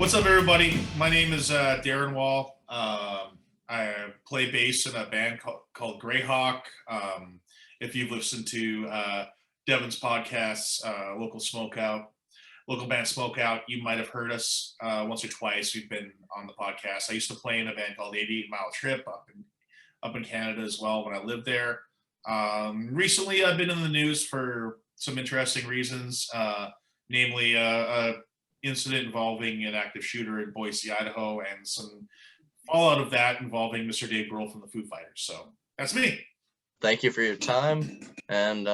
What's up, everybody? My name is Darin Wall. I play bass in a band called Greyhawk. If you've listened to Devin's podcasts, local band Smokeout, you might have heard us once or twice. We've been on the podcast. I used to play in a band called 88 Mile Trip up in Canada as well when I lived there. Recently, I've been in the news for some interesting reasons, namely a incident involving an active shooter in Boise, Idaho, and some fallout of that involving Mr. Dave Grohl from the Foo Fighters. So that's me. Thank you for your time, and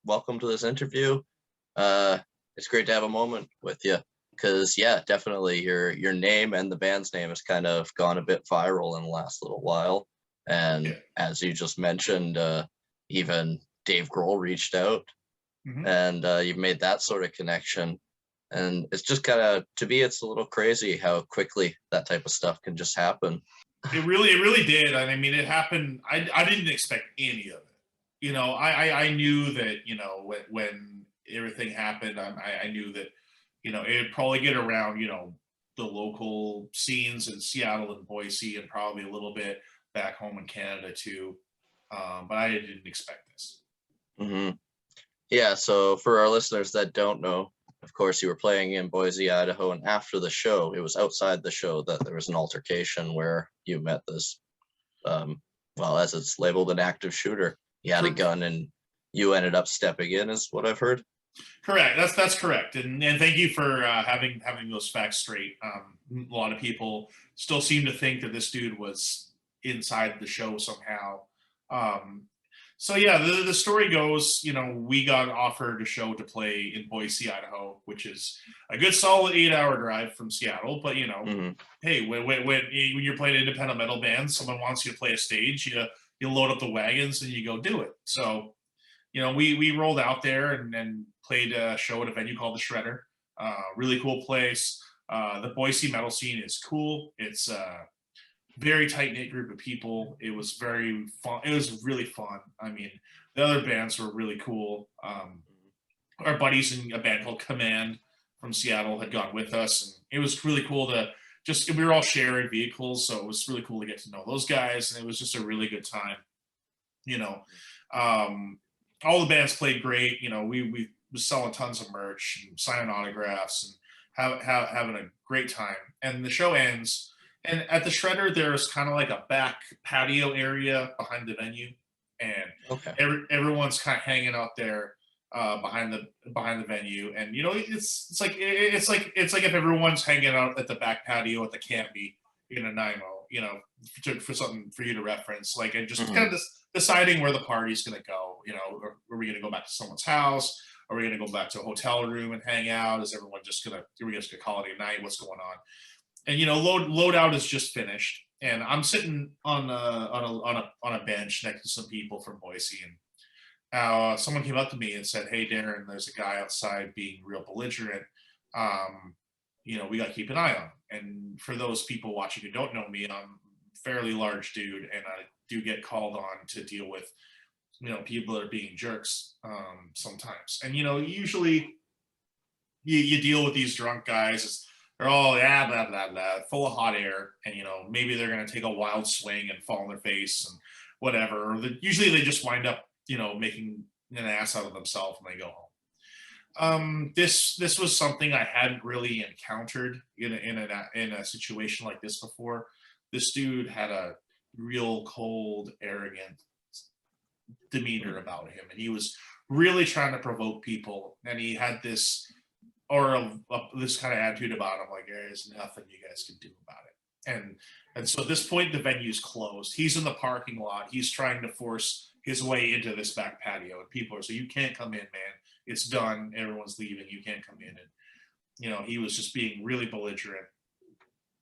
welcome to this interview. It's great to have a moment with you, because definitely your name and the band's name has kind of gone a bit viral in the last little while. And as you just mentioned, even Dave Grohl reached out, and you've made that sort of connection. And it's just kind of, to me, it's a little crazy how quickly that type of stuff can just happen. It really did. I mean, it happened. I didn't expect any of it. You know, I knew that, you know, when everything happened, I knew that, you know, it'd probably get around, you know, the local scenes in Seattle and Boise, and probably a little bit back home in Canada too. But I didn't expect this. Yeah. So for our listeners that don't know, of course, you were playing in Boise, Idaho, and after the show, it was outside the show that there was an altercation where you met this, as it's labeled, an active shooter. He had a gun, and you ended up stepping in, is what I've heard. Correct. That's correct. And thank you for having those facts straight. A lot of people still seem to think that this dude was inside the show somehow. So the story goes, you know, we got offered a show to play in Boise, Idaho, which is a good solid 8-hour drive from Seattle. But you know, hey, when you're playing independent metal band, someone wants you to play a stage, you load up the wagons and you go do it. So, you know, we rolled out there and played a show at a venue called the Shredder. Really cool place. The Boise metal scene is cool. It's very tight-knit group of people. It was very fun. It was really fun. I mean, the other bands were really cool. Our buddies in a band called Command from Seattle had gone with us, and it was really cool we were all sharing vehicles, so it was really cool to get to know those guys, and it was just a really good time. You know, all the bands played great. You know, we were selling tons of merch and signing autographs and having a great time. And the show ends. And at the Shredder, there's kind of like a back patio area behind the venue, and everyone's kind of hanging out there behind the venue. And you know, it's like if everyone's hanging out at the back patio at the Canby in Nanaimo, you know, for something for you to reference, like, and just kind of deciding where the party's going to go. You know, are we going to go back to someone's house? Are we going to go back to a hotel room and hang out? Is everyone just going to? Are we just going to call it a night? What's going on? And you know, loadout is just finished, and I'm sitting on a bench next to some people from Boise, and someone came up to me and said, "Hey, Darin, there's a guy outside being real belligerent. You know, we got to keep an eye on him." And for those people watching who don't know me, I'm a fairly large dude, and I do get called on to deal with, you know, people that are being jerks sometimes. And you know, usually you deal with these drunk guys. They're all blah blah blah, full of hot air, and you know, maybe they're gonna take a wild swing and fall on their face and whatever. Usually they just wind up, you know, making an ass out of themselves when they go home. This was something I hadn't really encountered in a situation like this before. This dude had a real cold, arrogant demeanor about him, and he was really trying to provoke people, and he had this this kind of attitude about him, like, there's nothing you guys can do about it. And so at this point, the venue's closed. He's in the parking lot. He's trying to force his way into this back patio, and people are saying, "You can't come in, man. It's done. Everyone's leaving. You can't come in." And you know, he was just being really belligerent,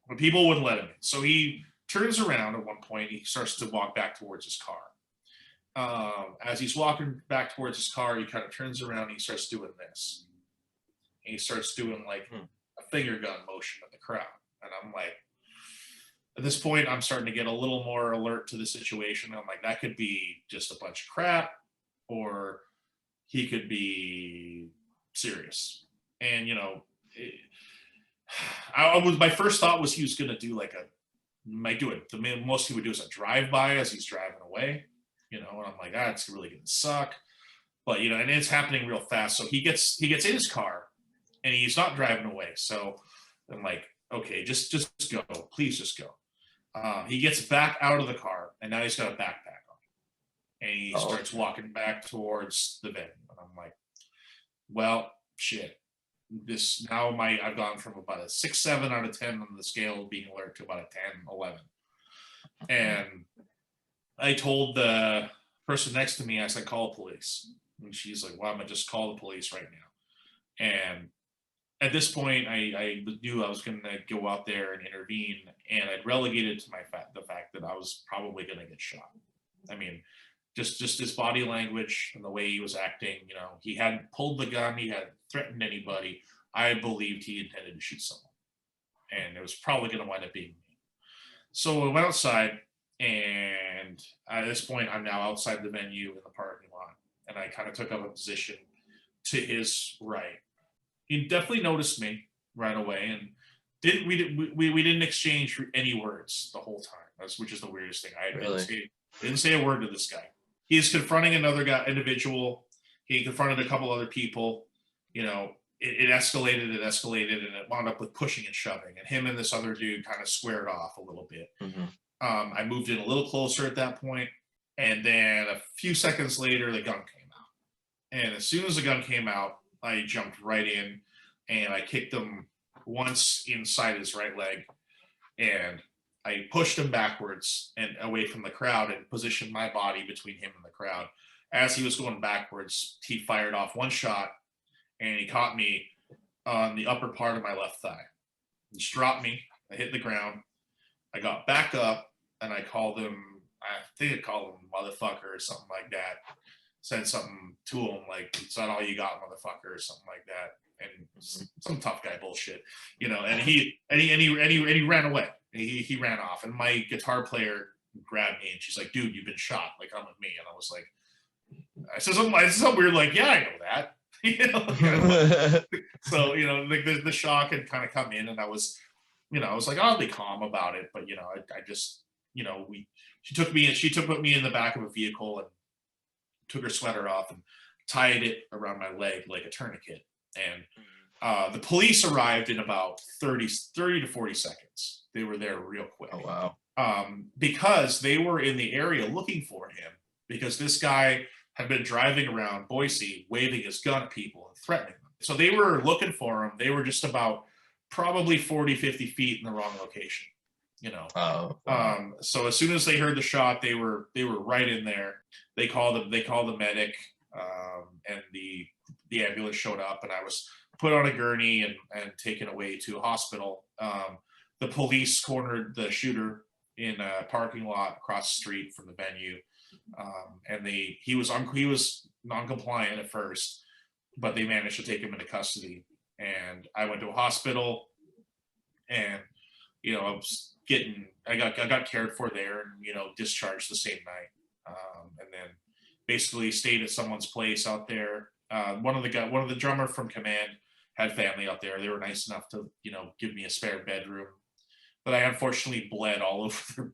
but people wouldn't let him in. So he turns around at one point. He starts to walk back towards his car. As he's walking back towards his car, he kind of turns around and he starts doing this. And he starts doing like a finger gun motion at the crowd. And I'm like, at this point, I'm starting to get a little more alert to the situation. I'm like, that could be just a bunch of crap, or he could be serious. And, you know, my first thought was he was gonna do like might do it. The most he would do is a drive-by as he's driving away, and I'm like, it's really gonna suck. But and it's happening real fast. So he gets in his car and he's not driving away. So I'm like, okay, just go. Please just go. He gets back out of the car and now he's got a backpack on. And he starts walking back towards the venue. And I'm like, well, shit. I've gone from about a 6, 7 out of 10 on the scale of being alert to about a 10, 11. And I told the person next to me, I said, call police. And she's like, well, I'm gonna just call the police right now. And at this point, I knew I was going to go out there and intervene, and I'd relegated to the fact that I was probably going to get shot. I mean, just his body language and the way he was acting. He hadn't pulled the gun, he hadn't threatened anybody. I believed he intended to shoot someone, and it was probably going to wind up being me. So I went outside, and at this point, I'm now outside the venue in the parking lot, and I kind of took up a position to his right. He definitely noticed me right away, and we didn't exchange any words the whole time. Which is the weirdest thing. I didn't say a word to this guy. He's confronting another individual. He confronted a couple other people. It escalated, and it wound up with pushing and shoving. And him and this other dude kind of squared off a little bit. Mm-hmm. I moved in a little closer at that point, and then a few seconds later, the gun came out. And as soon as the gun came out, I jumped right in and I kicked him once inside his right leg, and I pushed him backwards and away from the crowd and positioned my body between him and the crowd. As he was going backwards, he fired off one shot and he caught me on the upper part of my left thigh. He just dropped me. I hit the ground. I got back up and I called him, I think I called him motherfucker or something like that. Said something to him like, it's not all you got, motherfucker, or something like that. And some tough guy bullshit, and he ran away. He ran off, and my guitar player grabbed me and she's like, dude, you've been shot, like, come with me. And I was like, I said something weird like, yeah, I know that. So the shock had kind of come in, and I was like, I'll be calm about it, but I just she took me in the back of a vehicle and took her sweater off and tied it around my leg like a tourniquet. And the police arrived in about 30 to 40 seconds. They were there real quick. Oh, wow. Because they were in the area looking for him, because this guy had been driving around Boise waving his gun at people and threatening them. So they were looking for him. They were just about probably 40, 50 feet in the wrong location. Oh, wow. So as soon as they heard the shot, they were right in there. They called the medic, and the ambulance showed up, and I was put on a gurney and taken away to a hospital. The police cornered the shooter in a parking lot across the street from the venue, and he was non-compliant at first, but they managed to take him into custody. And I went to a hospital, and I got cared for there, and discharged the same night, and then basically stayed at someone's place out there. One of the drummer from Command had family out there. They were nice enough to give me a spare bedroom, but I unfortunately bled all over their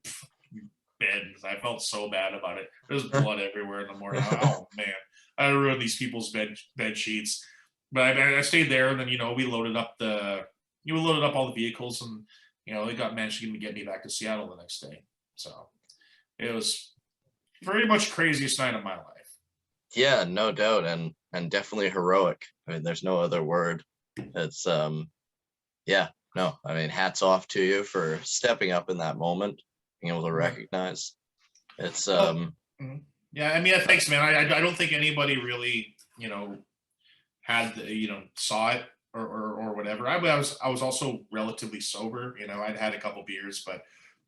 bed because I felt so bad about it. There was blood everywhere in the morning. Oh man, I ruined these people's bed sheets. But I stayed there, and then we loaded up all the vehicles, and they managed to get me back to Seattle the next day. So it was pretty much craziest night of my life. Yeah, no doubt, and definitely heroic. I mean, there's no other word. It's yeah, no, I mean, hats off to you for stepping up in that moment, being able to recognize. It's yeah, I mean, thanks, man. I don't think anybody really had saw it or whatever. I was also relatively sober. I'd had a couple beers, but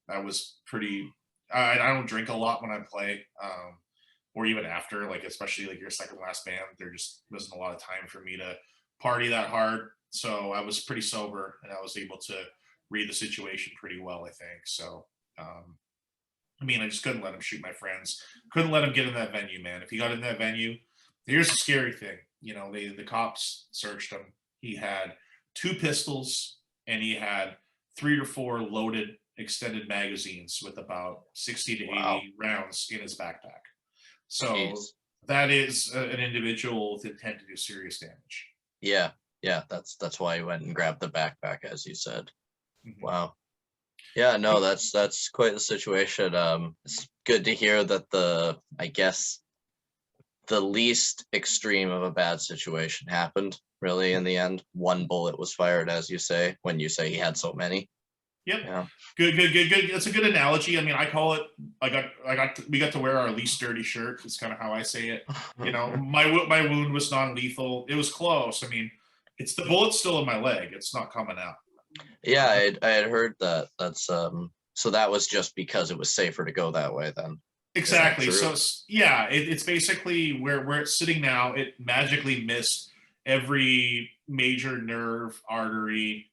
I was pretty. I don't drink a lot when I play, or even after. Like, especially like your second last band, there just wasn't a lot of time for me to party that hard. So I was pretty sober, and I was able to read the situation pretty well, I think. So, I mean, I just couldn't let him shoot my friends. Couldn't let him get in that venue, man. If he got in that venue, here's the scary thing. The cops searched him. He had 2 pistols and he had 3 or 4 loaded extended magazines with about 60 to 80 Wow. rounds in his backpack. So Jeez. that is an individual with intent to do serious damage. Yeah, yeah, that's why he went and grabbed the backpack, as you said. Mhm. Wow. Yeah, no, that's quite the situation. It's good to hear that I guess the least extreme of a bad situation happened, really, in the end. One bullet was fired, as you say, when you say he had so many. Yep. Yeah. Good. That's a good analogy. I mean, I call it. We got to wear our least dirty shirt. Is kind of how I say it. You know, my wound was non-lethal. It was close. I mean, it's the bullet's still in my leg. It's not coming out. Yeah, I had heard that. That's so that was just because it was safer to go that way then. Is that Exactly. true? So yeah, it's basically where it's sitting now. It magically missed every major nerve, artery,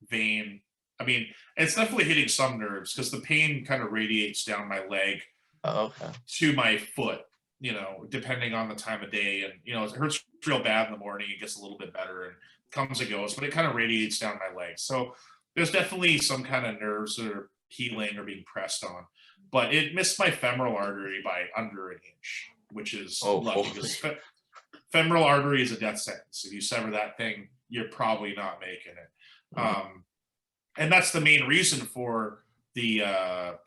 vein. I mean, it's definitely hitting some nerves because the pain kind of radiates down my leg Oh, okay. to my foot, you know, depending on the time of day. And, you know, it hurts real bad in the morning. It gets a little bit better and comes and goes, but it kind of radiates down my leg. So there's definitely some kind of nerves that are healing or being pressed on. But it missed my femoral artery by under an inch, which is Oh, lucky holy. because femoral artery is a death sentence. If you sever that thing, you're probably not making it. And that's the main reason for the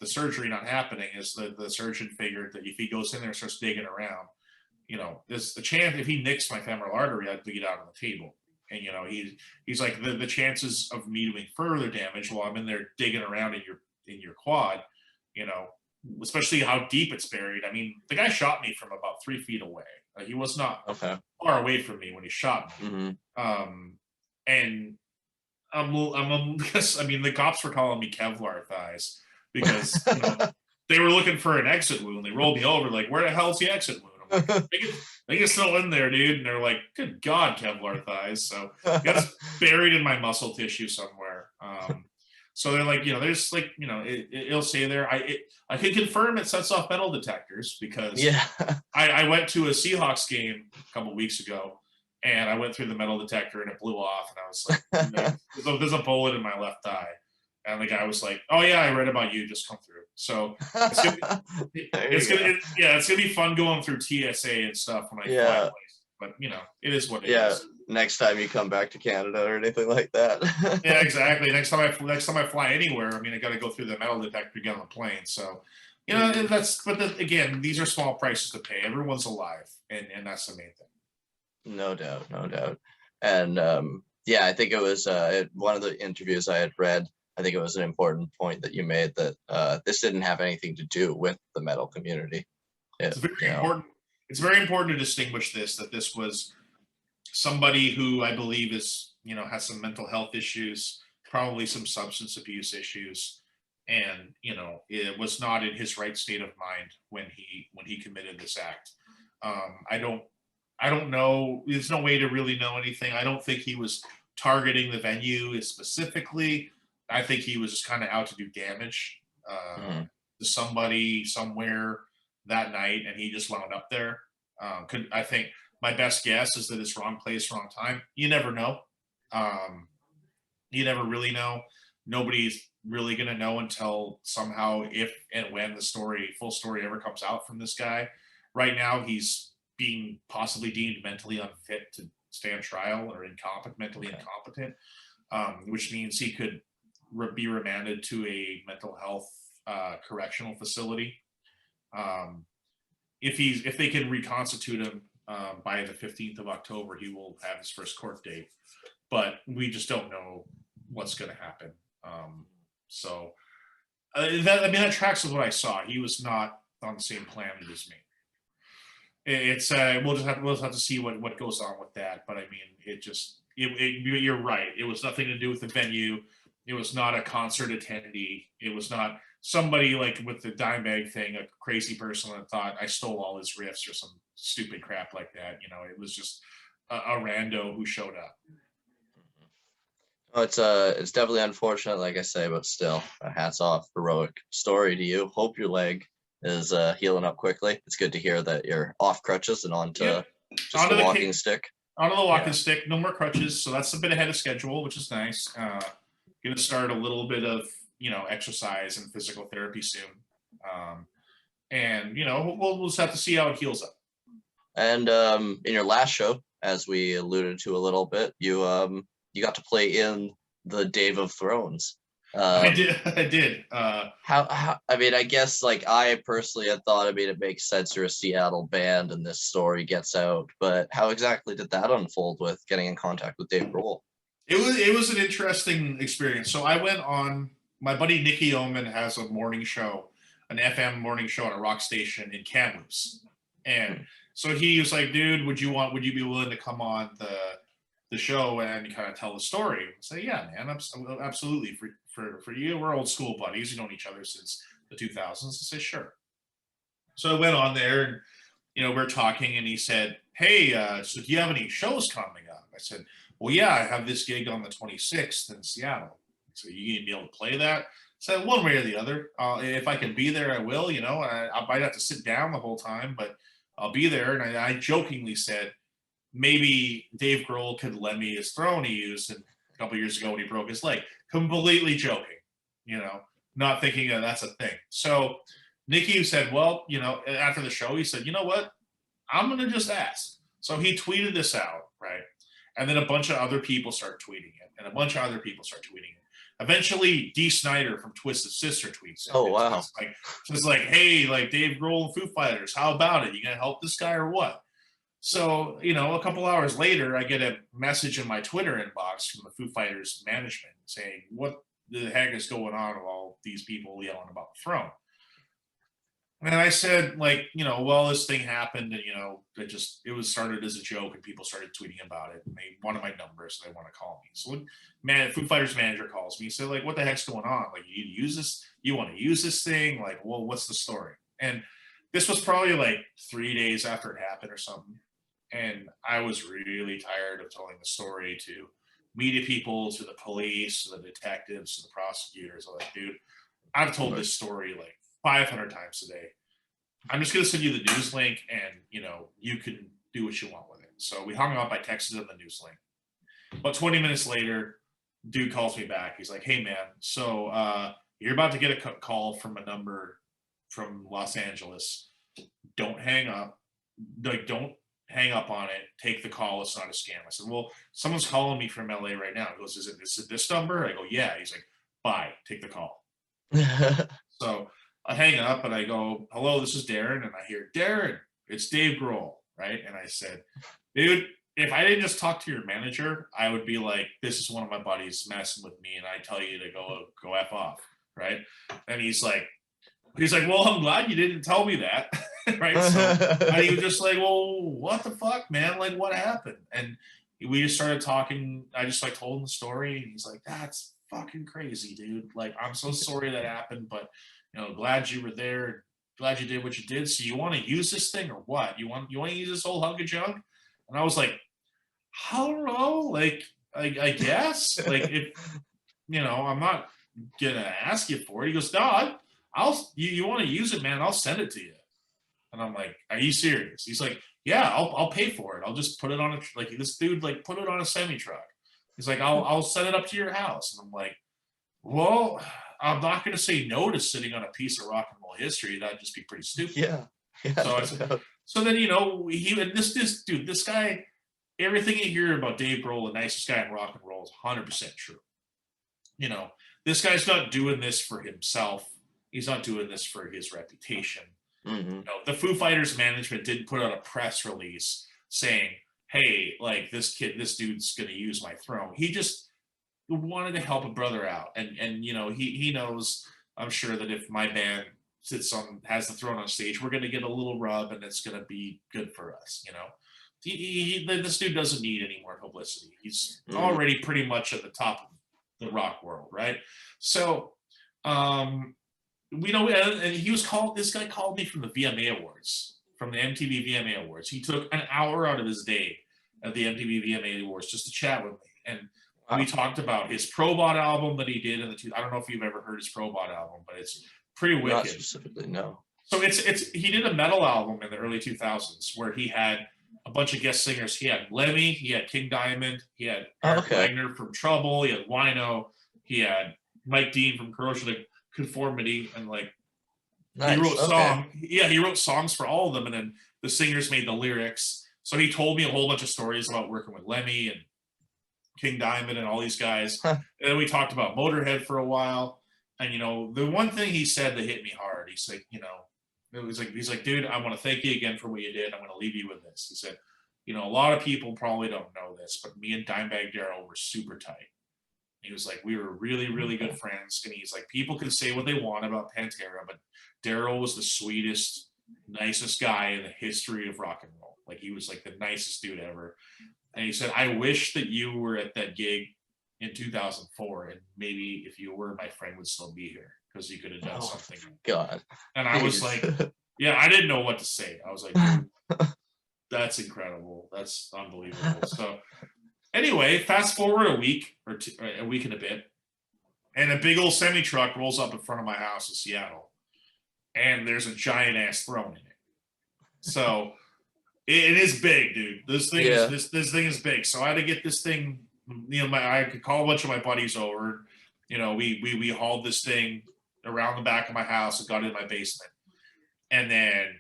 surgery not happening is the surgeon figured that if he goes in there and starts digging around, you know, there's the chance if he nicks my femoral artery, I'd dig it out on the table. And you know, he's like the chances of me doing further damage while I'm in there digging around in your quad, you know, especially how deep it's buried. I mean, the guy shot me from about 3 feet away. He was not Okay. far away from me when he shot me. And because I mean the cops were calling me Kevlar thighs because you know they were looking for an exit wound. They rolled me over like, where the hell's the exit wound? I'm like, I think it's still in there, dude. And they're like, good God, Kevlar thighs. So it's buried in my muscle tissue somewhere. So they're like, you know, there's like, you know, it'll say there. I can confirm it sets off metal detectors because Yeah. I went to a Seahawks game a couple weeks ago, and I went through the metal detector and it blew off, and I was like, "There's a bullet in my left thigh." And the guy was like, "Oh yeah, I read about you. Just come through." So it's gonna be fun going through TSA and stuff when I fly places. But you know, it is what it is. Next time you come back to Canada or anything like that. Yeah, exactly. Next time I fly anywhere, I mean, I got to go through the metal detector to get on the plane. So, you know, again, these are small prices to pay. Everyone's alive, and that's the main thing. No doubt, no doubt. And yeah, I think it was one of the interviews I had read. I think it was an important point that you made that this didn't have anything to do with the metal community. It's very important. It's very important to distinguish that this was somebody who I believe is, you know, has some mental health issues, probably some substance abuse issues, and you know, it was not in his right state of mind when he committed this act. I don't know. There's no way to really know anything. I don't think he was targeting the venue specifically. I think he was just kind of out to do damage to somebody somewhere that night, and he just wound up there. I think my best guess is that it's wrong place, wrong time. You never know. You never really know. Nobody's really going to know until somehow, if and when the full story ever comes out from this guy. Right now, he's being possibly deemed mentally unfit to stand trial or mentally incompetent, which means he could be remanded to a mental health correctional facility. If they can reconstitute him by the 15th of October, he will have his first court date. But we just don't know what's going to happen. That tracks with what I saw. He was not on the same planet as me. It's we'll have to see what goes on with that. But I mean, you're right. It was nothing to do with the venue. It was not a concert attendee. It was not somebody like with the dime bag thing, a crazy person that thought I stole all his riffs or some stupid crap like that. You know, it was just a rando who showed up. Oh, it's definitely unfortunate, like I say, but still, hats off, heroic story to you. Hope your leg is healing up quickly. It's good to hear that you're off crutches and onto just the walking stick. Onto the walking stick, no more crutches, so that's a bit ahead of schedule, which is nice. going to start a little bit of, exercise and physical therapy soon. And, we'll just have to see how it heals up. And in your last show, as we alluded to a little bit, you got to play in the Dave of Thrones. I did. How? I mean, I guess like I personally had thought. I mean, it makes sense. You're a Seattle band, and this story gets out. But how exactly did that unfold with getting in contact with Dave Grohl? It was an interesting experience. So I went on. My buddy Nicky Oman has a morning show, an FM morning show on a rock station in Kamloops, and so he was like, "Dude, would you be willing to come on the show and kind of tell the story?" I say, "Yeah, man, absolutely. For you, we're old school buddies. We've known each other since the 2000s." I said, "Sure." So I went on there, and we're talking, and he said, "Hey, so do you have any shows coming up?" I said, "Well, yeah, I have this gig on the 26th in Seattle. So you gonna be able to play that?" So one way or the other, if I can be there, I will. I might have to sit down the whole time, but I'll be there. And I jokingly said, maybe Dave Grohl could lend me his throne he used a couple years ago when he broke his leg. Completely joking, not thinking that that's a thing. So Nicky said, well, after the show, he said, "You know what? I'm going to just ask." So he tweeted this out, right? And then a bunch of other people start tweeting it, and a bunch of other people start tweeting it. Eventually, Dee Snider from Twisted Sister tweets it. Oh, wow. It's like, "Hey, like Dave Grohl and Foo Fighters, how about it? You gonna help this guy or what?" So, a couple hours later, I get a message in my Twitter inbox from the Foo Fighters management saying, "What the heck is going on with all these people yelling about the throne?" And I said, well, this thing happened, and it was started as a joke, and people started tweeting about it, and they wanted my number, so they want to call me. So Foo Fighters manager calls me. He said, "What the heck's going on? Like, you use this? You want to use this thing? Like, well, what's the story?" And this was probably like 3 days after it happened or something. And I was really tired of telling the story to media people, to the police, to the detectives, to the prosecutors. I'm like, "Dude, I've told this story like 500 times today. I'm just going to send you the news link, and you can do what you want with it." So we hung up. I texted him the news link. About 20 minutes later, dude calls me back. He's like, "Hey, man, so you're about to get a call from a number from Los Angeles. Don't hang up. Don't hang up on it. Take the call. It's not a scam." I said, "Well, someone's calling me from LA right now." He goes, Is it this number?" I go, "Yeah." He's like, "Bye. Take the call." So I hang up, and I go, "Hello, this is Darin." And I hear, "Darin, it's Dave Grohl," right? And I said, "Dude, if I didn't just talk to your manager, I would be like, this is one of my buddies messing with me, and I tell you to go F off," right? And he's like, "Well, I'm glad you didn't tell me that." Right? So and he was just like, "Well, what the fuck, man? Like, what happened?" And we just started talking. I just told him the story, and he's like, "That's fucking crazy, dude. Like, I'm so sorry that happened, but glad you were there. Glad you did what you did. So you want to use this thing or what? You want to use this whole hunk of junk?" And I was like, "I don't know. Like, I guess. Like, if I'm not gonna ask you for it." He goes, "No, you want to use it, man? I'll send it to you." And I'm like, "Are you serious?" He's like, "Yeah, I'll pay for it. I'll just put it on this dude put it on a semi truck." He's like, I'll send it up to your house." And I'm like, "Well, I'm not going to say no to sitting on a piece of rock and roll history. That'd just be pretty stupid." Yeah. So I said, so then this guy, everything you hear about Dave Grohl, the nicest guy in rock and roll, is 100% true. This guy's not doing this for himself. He's not doing this for his reputation. Mm-hmm. The Foo Fighters management didn't put out a press release saying, "Hey, like this dude's going to use my throne." He just wanted to help a brother out, and he knows, I'm sure, that if my band has the throne on stage, we're going to get a little rub, and it's going to be good for us. This dude doesn't need any more publicity. He's already pretty much at the top of the rock world, right? So, and this guy called me from the VMA Awards, from the MTV VMA Awards. He took an hour out of his day at the MTV VMA Awards just to chat with me, and we talked about his Probot album that he did I don't know if you've ever heard his Probot album, but it's pretty wicked. Not specifically, no. So he did a metal album in the early 2000s where he had a bunch of guest singers. He had Lemmy, he had King Diamond, he had Eric Wagner from Trouble, he had Wino, he had Mike Dean from Corrosion of Conformity, and like he Nice. wrote Okay. he wrote songs for all of them, and then the singers made the lyrics. So he told me a whole bunch of stories about working with Lemmy and King Diamond and all these guys. Huh. And then we talked about Motorhead for a while. And the one thing he said that hit me hard, he's like, he's like, dude, I want to thank you again for what you did. I'm going to leave you with this. He said, a lot of people probably don't know this, but me and Dimebag Darrell were super tight. He was like, we were really, really good friends. And he's like, people can say what they want about Pantera, but Darrell was the sweetest, nicest guy in the history of rock and roll. Like, he was like the nicest dude ever. And he said, I wish that you were at that gig in 2004, and maybe if you were, my friend would still be here because you could have done something. God. And I was like, yeah, I didn't know what to say. I was like, dude, that's incredible. That's unbelievable. So anyway, fast forward a week or two, a week and a bit, and a big old semi truck rolls up in front of my house in Seattle, and there's a giant ass throne in it. So it is big, dude. This thing is this thing is big. So I had to get this thing. I could call a bunch of my buddies over. We hauled this thing around the back of my house and got it in my basement. And then,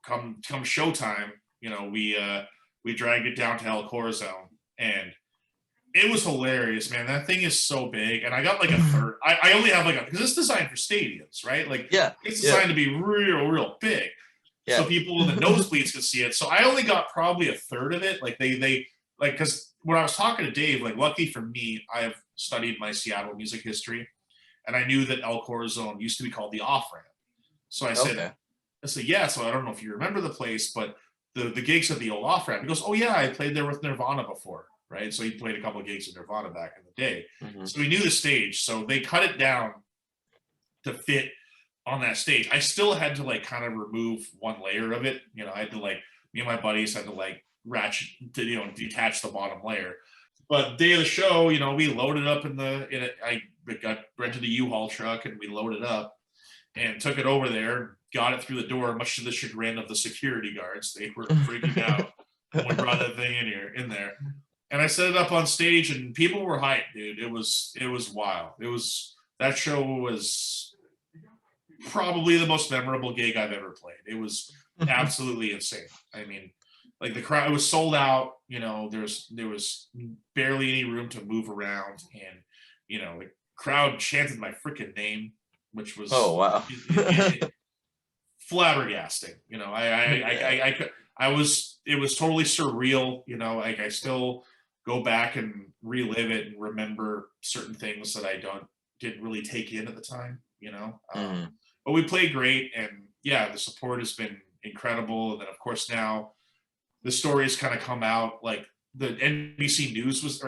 come showtime, we dragged it down to El Corazon, and it was hilarious, man. That thing is so big, and I got like a third. I only have because it's designed for stadiums, right? Like, it's designed to be real big, so people in the nosebleeds could see it. So I only got probably a third of it. Like they because when I was talking to Dave, like, lucky for me, I have studied my Seattle music history, and I knew that El Corazon used to be called the Off Ramp. So I said, yeah. So I don't know if you remember the place, but the gigs at the old Off Ramp. He goes, oh yeah, I played there with Nirvana before, right? So he played a couple of gigs with Nirvana back in the day. Mm-hmm. So he knew the stage. So they cut it down to fit on that stage. I still had to kind of remove one layer of it. I had to me and my buddies had to ratchet to detach the bottom layer. But day of the show, we loaded up I got rented a U-Haul truck, and we loaded up and took it over there, got it through the door, much to the chagrin of the security guards. They were freaking out when we brought that thing in there. And I set it up on stage, and people were hyped, dude. It was wild. That show was probably the most memorable gig I've ever played. It was absolutely insane. I mean, the crowd, it was sold out. There was barely any room to move around, and the crowd chanted my freaking name, which was flabbergasting. It was totally surreal. I still go back and relive it and remember certain things that I didn't really take in at the time. But we played great, and the support has been incredible. And then of course now the stories kind of come out, like the ABC News was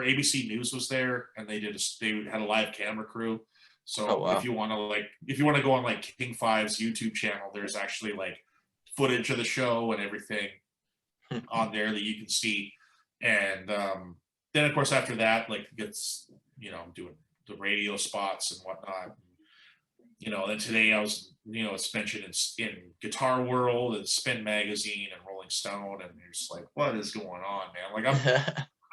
there, and they had a live camera crew. So if you want to go on King 5's YouTube channel, there's actually footage of the show and everything on there that you can see. And then of course after that, gets doing the radio spots and whatnot. Then today I was, it's mentioned in Guitar World and Spin Magazine and Rolling Stone, and you're just like, what is going on, man?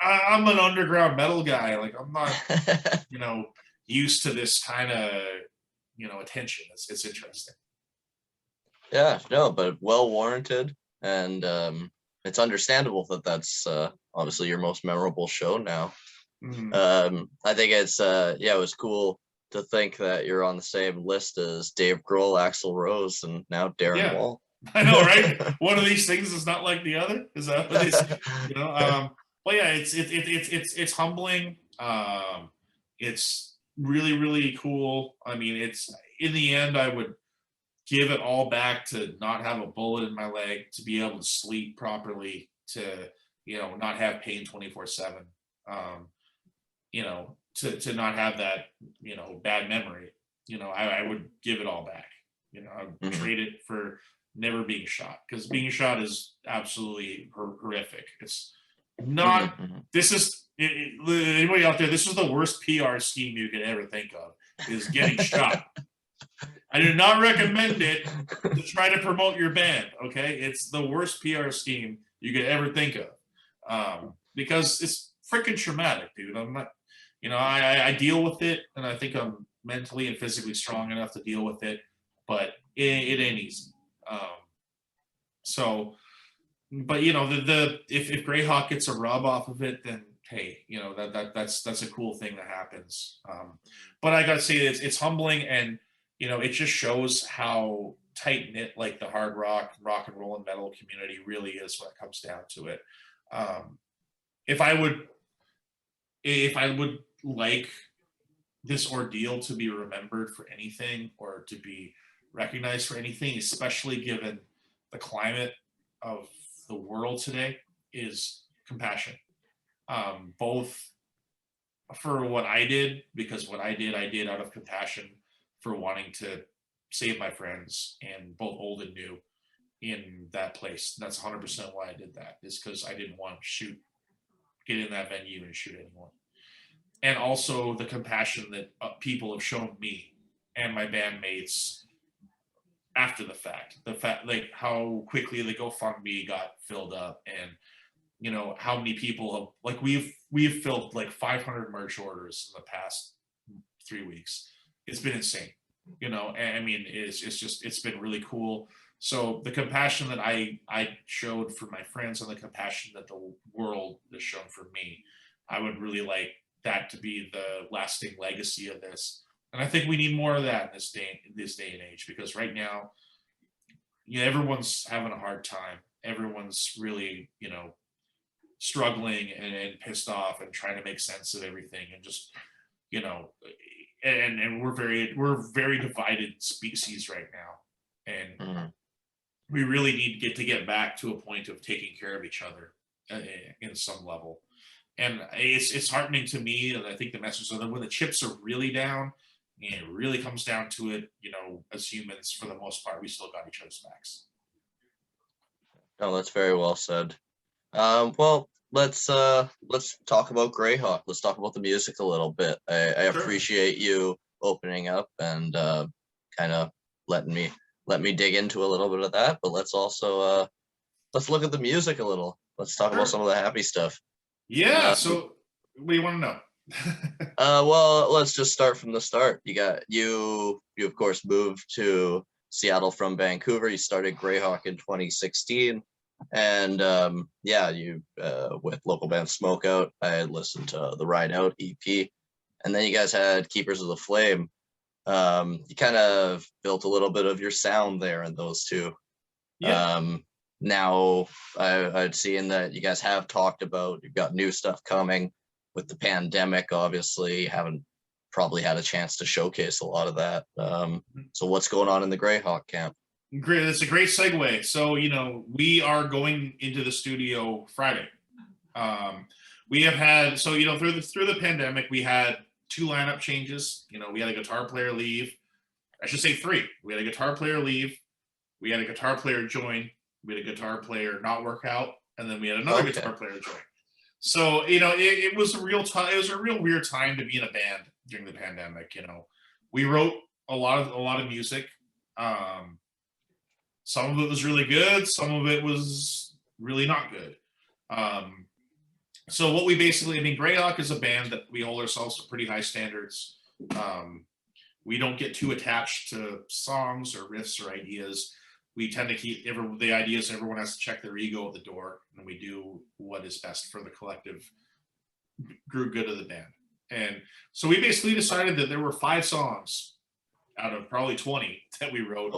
I'm an underground metal guy. I'm not, used to this kind of, attention. It's interesting. Yeah, no, but well warranted, and it's understandable that that's obviously your most memorable show now. Mm-hmm. I think it's it was cool to think that you're on the same list as Dave Grohl, Axl Rose, and now Darin Wall. I know, right? One of these things is not like the other. Is that what they say? Well, yeah, it's humbling. It's really, really cool. I mean, it's in the end, I would give it all back to not have a bullet in my leg, to be able to sleep properly, to not have pain 24/7. To not have that, bad memory, I would give it all back. I would trade it for never being shot, because being shot is absolutely horrific. It's not, anybody out there, this is the worst PR scheme you could ever think of, is getting shot. I do not recommend it to try to promote your band, okay? It's the worst PR scheme you could ever think of, because it's freaking traumatic, dude. I'm not, you know, I deal with it, and I think I'm mentally and physically strong enough to deal with it, but it ain't easy. Um, so, but you know, the if Greyhawk gets a rub off of it, then hey, you know that's a cool thing that happens. But I gotta say, it's humbling, and you know, it just shows how tight knit like the hard rock and roll and metal community really is when it comes down to it. Um, if I would if I would like this ordeal to be remembered for anything or to be recognized for anything, especially given the climate of the world today, is compassion. Both for what I did, because what I did out of compassion for wanting to save my friends, and both old and new, in that place. That's 100% why I did that, is because I didn't want to get in that venue and shoot anyone. And also the compassion that people have shown me and my bandmates after the fact like how quickly the GoFundMe got filled up, and you know how many people have like we've filled like 500 merch orders in the past 3 weeks. It's been insane, you know. And I mean, it's just it's been really cool. So the compassion that I showed for my friends, and the compassion that the world has shown for me, I would really like that to be the lasting legacy of this. And I think we need more of that in this day and age, because right now, yeah, everyone's having a hard time. Everyone's really, you know, struggling and pissed off and trying to make sense of everything, and just, you know, and we're very divided species right now, and we really need to get back to a point of taking care of each other in some level. And it's heartening to me, and I think the message is that when the chips are really down, and it really comes down to it, you know, as humans, for the most part, we still got each other's backs. No, that's very well said. Well, let's talk about Greyhawk. Let's talk about the music a little bit. I Sure. appreciate you opening up and kind of letting me dig into a little bit of that. But let's also let's look at the music a little. Let's talk about Sure. some of the happy stuff. Yeah. So, what do you want to know? Well, let's just start from the start. You of course moved to Seattle from Vancouver. You started Greyhawk in 2016, and yeah, you with local band Smokeout. I had listened to the Ride Out EP, and then you guys had Keepers of the Flame. You kind of built a little bit of your sound there in those two. Yeah. Now I'd seen that you guys have talked about you've got new stuff coming with the pandemic. Obviously, you haven't probably had a chance to showcase a lot of that. So what's going on in the Greyhawk camp? Great. That's a great segue. So, you know, we are going into the studio Friday. We have had, so, you know, through the pandemic, we had 2 lineup changes. You know, we had a guitar player leave. I should say 3. We had a guitar player leave. We had a guitar player join. We had a guitar player not work out, and then we had another guitar player join. So, you know, it was a real time. It was a real weird time to be in a band during the pandemic. You know, we wrote a lot of music. Some of it was really good. Some of it was really not good. Um, so what we basically, I mean, Greyhawk is a band that we hold ourselves to pretty high standards. We don't get too attached to songs or riffs or ideas. We tend to keep the ideas. Everyone has to check their ego at the door, and we do what is best for the collective group good of the band. And so we basically decided that there were 5 songs out of probably 20 that we wrote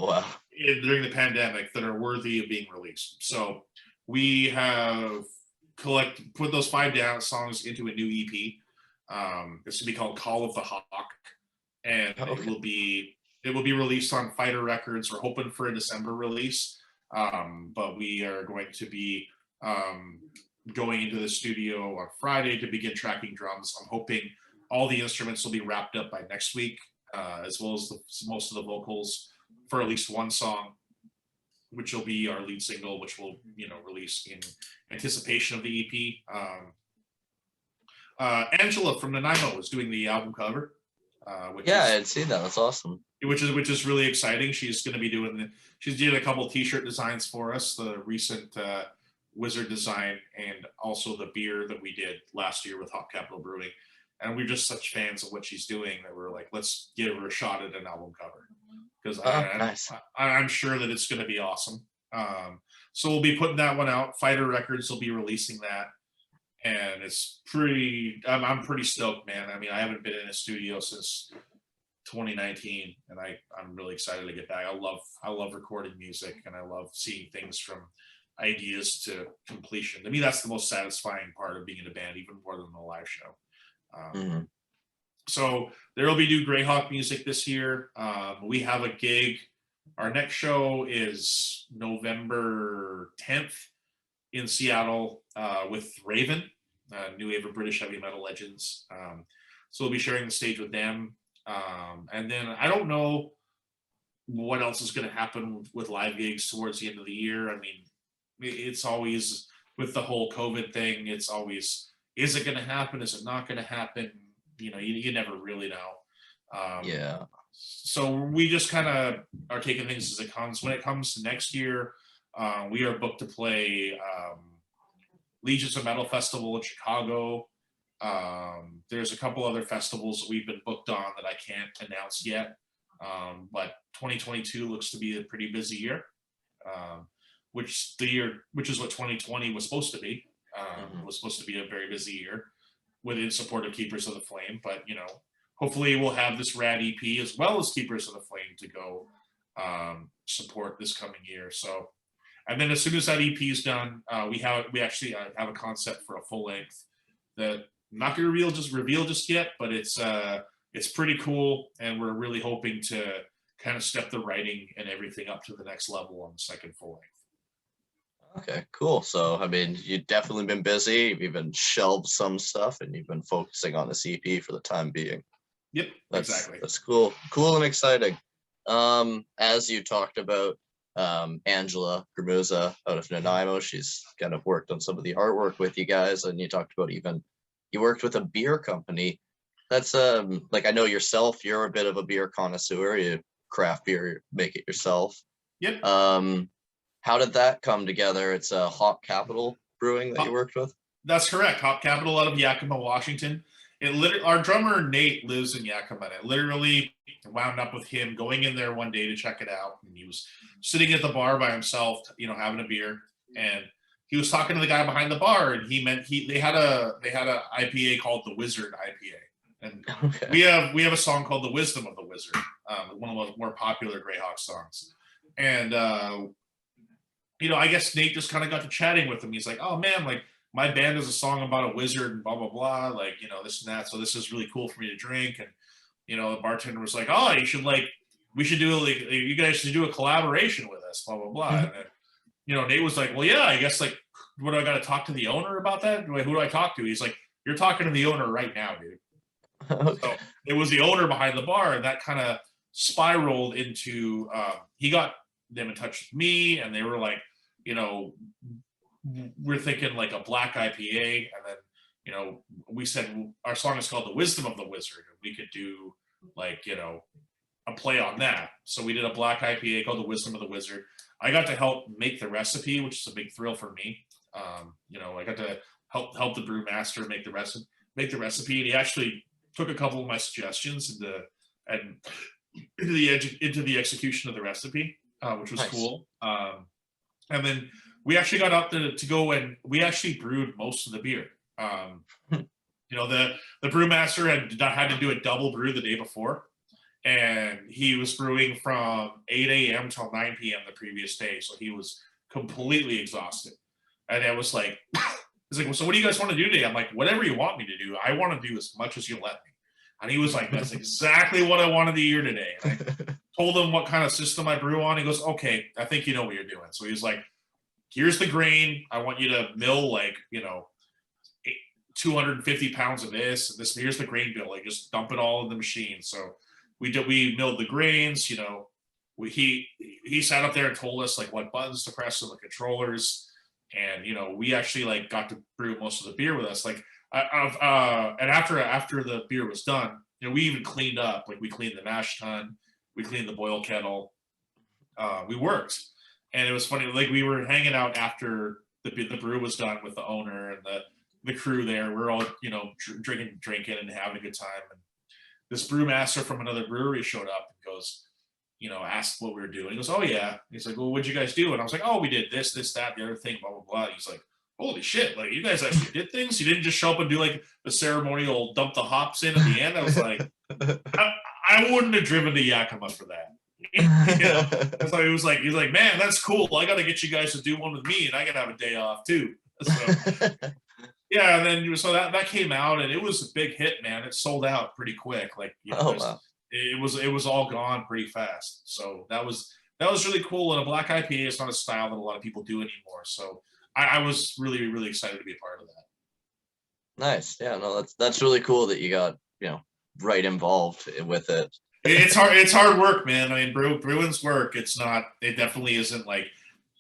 during the pandemic that are worthy of being released. So we have put those 5 songs into a new EP. This will be called Call of the Hawk, and it will be released on Fighter Records. We're hoping for a December release, but we are going to be going into the studio on Friday to begin tracking drums. I'm hoping all the instruments will be wrapped up by next week, as well as most of the vocals for at least one song, which will be our lead single, which we'll, you know, release in anticipation of the EP. Angela from Nanaimo is doing the album cover. I had seen that. That's awesome. Which is really exciting. She's going to be she's doing a couple T-shirt designs for us. The recent Wizard design, and also the beer that we did last year with Hop Capital Brewing. and we're just such fans of what she's doing that we're like, let's give her a shot at an album cover, because Oh, nice. I'm sure that it's going to be awesome. So we'll be putting that one out. Fighter Records will be releasing that, and it's pretty. I'm pretty stoked, man. I mean, I haven't been in a studio since 2019, and I'm really excited to get back. I love recording music, and I love seeing things from ideas to completion. To me, that's the most satisfying part of being in a band, even more than the live show. Mhm. So there will be new Greyhawk music this year. We have a gig. Our next show is November 10th in Seattle with Raven, new wave of British heavy metal legends. So we'll be sharing the stage with them. And then I don't know what else is going to happen with live gigs towards the end of the year. I mean, it's always with the whole COVID thing. It's always, is it going to happen? Is it not going to happen? You know, you never really know. Yeah. So we just kind of are taking things as it comes. When it comes to next year, we are booked to play Legions of Metal Festival in Chicago. There's a couple other festivals that we've been booked on that I can't announce yet. But 2022 looks to be a pretty busy year, which is what 2020 was supposed to be. Was supposed to be a very busy year within support of Keepers of the Flame. But, you know, hopefully we'll have this rad EP as well as Keepers of the Flame to go support this coming year. So, and then as soon as that EP is done, we actually have a concept for a full length that I'm not going to reveal just yet, but it's pretty cool, and we're really hoping to kind of step the writing and everything up to the next level on the second full length. Okay, cool. So, I mean, you've definitely been busy. You've even shelved some stuff, and you've been focusing on the CP for the time being. Yep, exactly. That's cool. Cool and exciting. As you talked about, Angela Gramuza out of Nanaimo, she's kind of worked on some of the artwork with you guys, and you talked about even you worked with a beer company. That's like, I know yourself, you're a bit of a beer connoisseur. You craft beer, you make it yourself. Yep. How did that come together? It's a Hop Capital Brewing that you worked with? That's correct. Hop Capital out of Yakima, Washington. Our drummer Nate lives in Yakima. It literally wound up with him going in there one day to check it out, and he was sitting at the bar by himself, you know, having a beer, and he was talking to the guy behind the bar, and they had a IPA called the Wizard IPA, and Okay. we have a song called The Wisdom of the Wizard, one of the more popular Greyhawk songs, and you know, I guess Nate just kind of got to chatting with him. He's like, "Oh man, like my band has a song about a wizard and blah blah blah, like, you know, this and that. So this is really cool for me to drink." And you know, the bartender was like, "Oh, we should do like you guys should do a collaboration with us, blah blah blah." And then, you know, Nate was like, "Well, yeah, I guess like, what do I got to talk to the owner about that? Who do I talk to?" He's like, "You're talking to the owner right now, dude." Okay. So it was the owner behind the bar, and that kind of spiraled into he got them in touch with me, and they were like, you know, we're thinking like a black IPA, and then, you know, we said our song is called The Wisdom of the Wizard, and we could do like, you know, a play on that. So we did a black IPA called The Wisdom of the Wizard. I got to help make the recipe, which is a big thrill for me. You know, I got to help the brewmaster make the recipe, and he actually took a couple of my suggestions into the execution of the recipe, which was Nice. cool. And then we actually got out to go, and we actually brewed most of the beer. You know, the brewmaster had to do a double brew the day before, and he was brewing from 8 a.m. till 9 p.m. the previous day, so he was completely exhausted. And I was like, he's like, "Well, so what do you guys want to do today?" I'm like, "Whatever you want me to do. I want to do as much as you let me." And he was like, "That's exactly what I wanted to hear today." And I told him what kind of system I brew on. He goes, "Okay, I think you know what you're doing." So he was like, "Here's the grain. I want you to mill like, you know, 250 pounds of this, and this. Here's the grain bill. Like, just dump it all in the machine." So we milled the grains. You know, he sat up there and told us like what buttons to press on the controllers, and you know, we actually like got to brew most of the beer with us. Like, and after the beer was done, you know, we even cleaned up. Like, we cleaned the mash tun, we cleaned the boil kettle. We worked, and it was funny. Like, we were hanging out after the brew was done with the owner and the crew there. We're all, drinking and having a good time. And this brewmaster from another brewery showed up and goes, asked what we were doing. He goes, "Oh yeah." He's like, "Well, what'd you guys do?" And I was like, "Oh, we did this, that, the other thing, blah blah blah." He's like, "Holy shit! Like you guys actually did things. You didn't just show up and do like the ceremonial dump the hops in at the end." I was like, I wouldn't have driven to Yakima for that. So he was like, "Man, that's cool. I got to get you guys to do one with me, and I gotta have a day off too." So yeah, and then so that came out, and it was a big hit, man. It sold out pretty quick. Like Wow. it was all gone pretty fast. So that was really cool. And a black IPA is not a style that a lot of people do anymore. So I was really really excited to be a part of that. Nice. Yeah, no, that's really cool that you got, right involved with it. It's hard. It's hard work, man. I mean, brewing's work. It's not. It definitely isn't like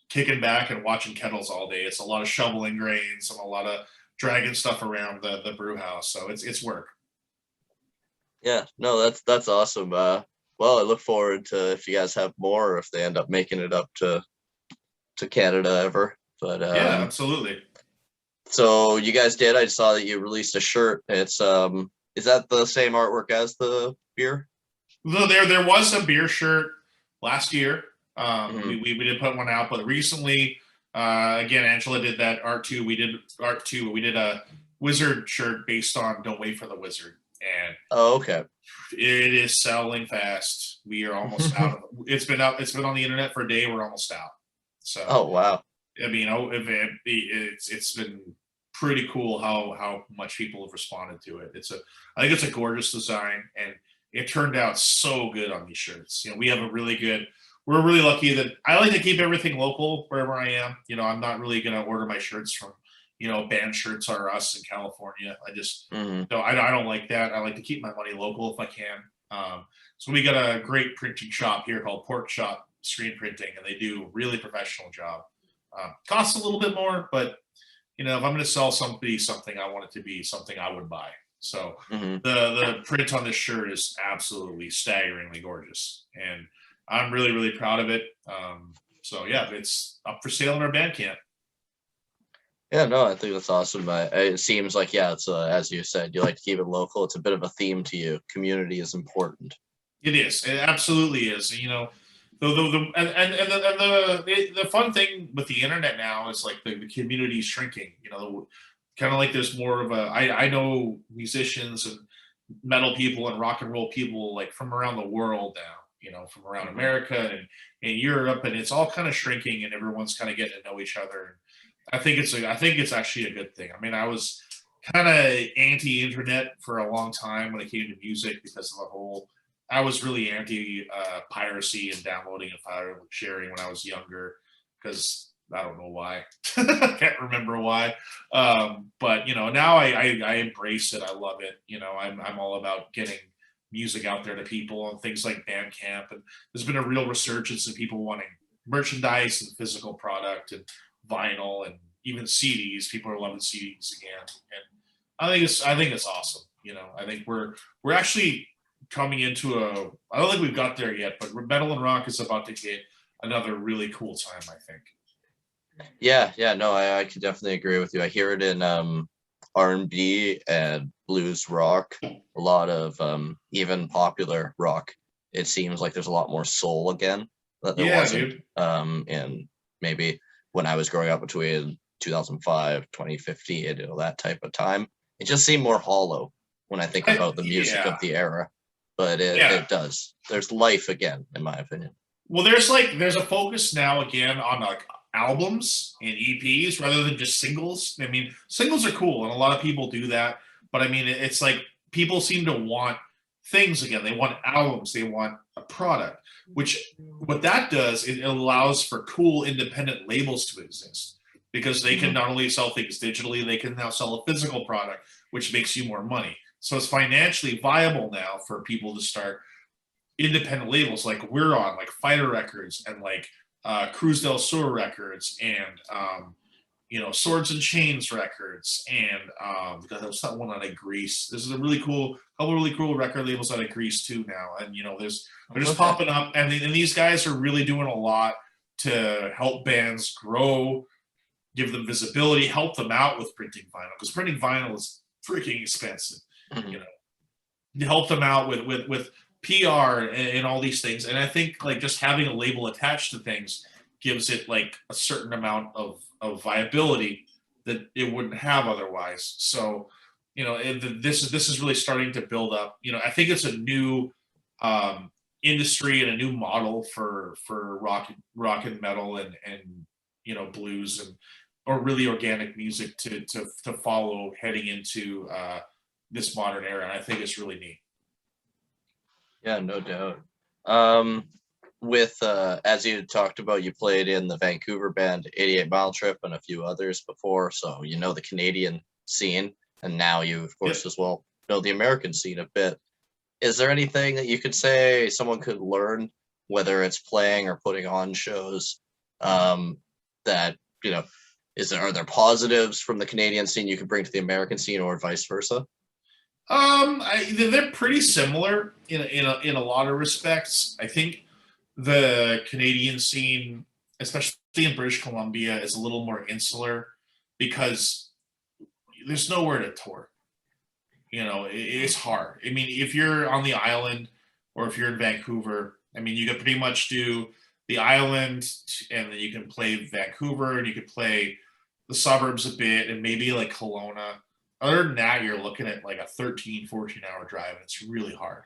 kicking back and watching kettles all day. It's a lot of shoveling grains and a lot of dragging stuff around the brew house. So it's work. Yeah, no, that's awesome. Well, I look forward to if you guys have more, or if they end up making it up to Canada ever. But Yeah, absolutely. so you guys did. I saw that you released a shirt. It's is that the same artwork as the beer? Though there was a beer shirt last year. Mhm. We did put one out, but recently, again, Angela did that art too. We did art too. We did a wizard shirt based on "Don't Wait for the Wizard," and Oh, okay. it is selling fast. We are almost out of. It's been out. It's been on the internet for a day. We're almost out. So Oh, wow. I mean, it's been pretty cool how much people have responded to it. I think it's a gorgeous design, and it turned out so good on these shirts. We have a really good. We're really lucky that I like to keep everything local wherever I am. I'm not really going to order my shirts from, band shirts or us in California. I just Mhm. no, I don't like that. I like to keep my money local if I can. So we got a great printing shop here called Pork Shop Screen Printing, and they do a really professional job. Costs a little bit more, but if I'm going to sell somebody something, I want it to be something I would buy. So Mhm. the print on this shirt is absolutely staggeringly gorgeous, and I'm really really proud of it. So yeah, it's up for sale in our Bandcamp. Yeah, no, I think that's awesome. It seems like, yeah, it's as you said, you like to keep it local. It's a bit of a theme to you. Community is important. It is. It absolutely is. The fun thing with the internet now is like the community is shrinking. Kind of like there's more of a. I know musicians and metal people and rock and roll people like from around the world now. From around Mhm. America and Europe, and it's all kind of shrinking, and everyone's kind of getting to know each other. I think it's actually a good thing. I mean, I was kind of anti-internet for a long time when it came to music because of the whole. I was really anti piracy and downloading and file sharing when I was younger because I don't know why. I can't remember why. But now I embrace it. I love it. I'm all about getting music out there to people and things like Bandcamp. And there's been a real resurgence of people wanting merchandise and physical product and vinyl and even CDs. People are loving CDs again, and I think it's awesome. I think we're actually coming into a. I don't think we've got there yet, but metal and rock is about to hit another really cool time. I think. Yeah, yeah, no, I can definitely agree with you. I hear it in R&B and blues rock, a lot of even popular rock. It seems like there's a lot more soul again that there Yeah, wasn't dude. in maybe when I was growing up between 2005, 2015, that type of time. It just seemed more hollow when I think about the music of Yeah, the era, but yeah. it does. There's life again, in my opinion. Well, there's a focus now again on like albums and EPs rather than just singles. I mean, singles are cool, and a lot of people do that. But I mean, it's like people seem to want things again. They want albums. They want a product. Which what that does, it allows for cool independent labels to exist because they can Mhm. not only sell things digitally, they can now sell a physical product, which makes you more money. So it's financially viable now for people to start independent labels like we're on, like Fighter Records and like Cruz del Sur Records and Swords and Chains Records and because there was that one out of Greece. This is a really cool, couple of really cool record labels out of Greece too now, and they're just Okay. popping up, and these guys are really doing a lot to help bands grow give them visibility, help them out with printing vinyl, because printing vinyl is freaking expensive. You know, to help them out with PR and all these things. And I think like just having a label attached to things gives it like a certain amount of viability that it wouldn't have otherwise. So, you know, this is really starting to build up. You know, I think it's a new industry and a new model for rock and metal and you know, blues and or really organic music to follow heading into this modern era. And I think it's really neat. Yeah, no doubt. With as you talked about, you played in the Vancouver band 88 Mile Trip and a few others before, so you know the Canadian scene, and now you of course Yep. as well know the American scene a bit. Is there anything that you could say someone could learn, whether it's playing or putting on shows, that you know, are there positives from the Canadian scene you could bring to the American scene, or vice versa? They're pretty similar in a lot of respects. I think the Canadian scene, especially in British Columbia, is a little more insular because there's nowhere to tour. You know, it's hard. I mean, if you're on the island or if you're in Vancouver, I mean, you can pretty much do the island and then you can play Vancouver and you could play the suburbs a bit and maybe like Kelowna. Other than that, you're looking at like a 13, 14-hour drive and it's really hard.